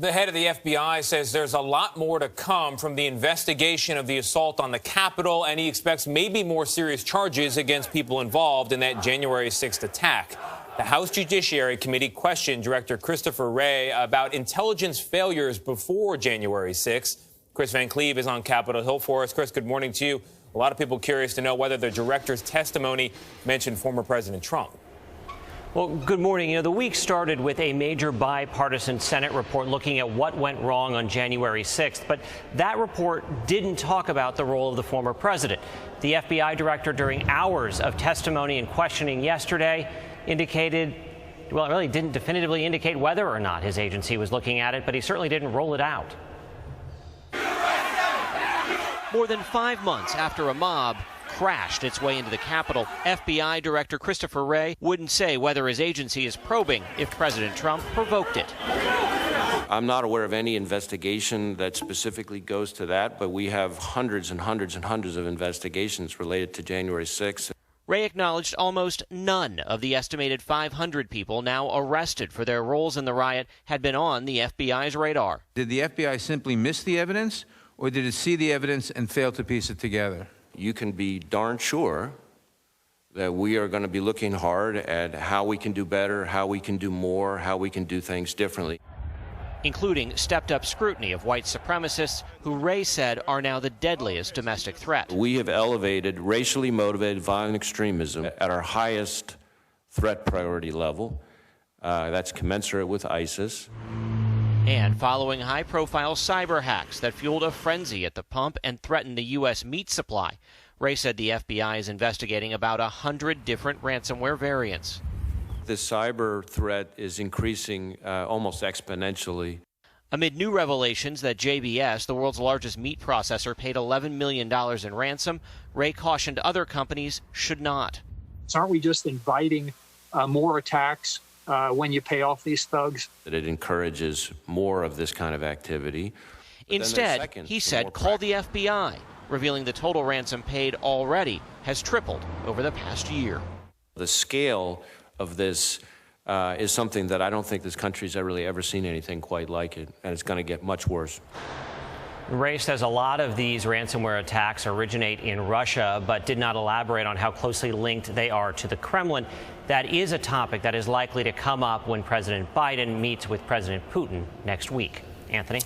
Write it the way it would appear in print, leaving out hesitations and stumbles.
The head of the FBI says there's a lot more to come from the investigation of the assault on the Capitol, and he expects maybe more serious charges against people involved in that January 6th attack. The House Judiciary Committee questioned Director Christopher Wray about intelligence failures before January 6th. Chris Van Cleve is on Capitol Hill for us. Chris, good morning to you. A lot of people curious to know whether the director's testimony mentioned former President Trump. Well, good morning. The week started with a major bipartisan Senate report looking at what went wrong on January 6th. But that report didn't talk about the role of the former president. The FBI director, during hours of testimony and questioning yesterday, indicated, well, it really didn't definitively indicate whether or not his agency was looking at it, but he certainly didn't roll it out. More than 5 months after a mob crashed its way into the Capitol, FBI Director Christopher Wray wouldn't say whether his agency is probing if President Trump provoked it. I'm not aware of any investigation that specifically goes to that, but we have hundreds and hundreds and hundreds of investigations related to January 6th. Wray acknowledged almost none of the estimated 500 people now arrested for their roles in the riot had been on the FBI's radar. Did the FBI simply miss the evidence, or did it see the evidence and fail to piece it together? You can be darn sure that we are going to be looking hard at how we can do better, how we can do more, how we can do things differently. Including stepped-up scrutiny of white supremacists who Wray said are now the deadliest domestic threat. We have elevated racially motivated violent extremism at our highest threat priority level. That's commensurate with ISIS. And following high-profile cyber hacks that fueled a frenzy at the pump and threatened the U.S. meat supply, Wray said the FBI is investigating about 100 different ransomware variants. The cyber threat is increasing almost exponentially. Amid new revelations that JBS, the world's largest meat processor, paid $11 million in ransom, Wray cautioned other companies should not. So aren't we just inviting more attacks when you pay off these thugs? That it encourages more of this kind of activity. Instead, he said, call the FBI, revealing the total ransom paid already has tripled over the past year. The scale of this is something that I don't think this country's really ever seen anything quite like it, and it's going to get much worse. Wray says a lot of these ransomware attacks originate in Russia, but did not elaborate on how closely linked they are to the Kremlin. That is a topic that is likely to come up when President Biden meets with President Putin next week. Anthony?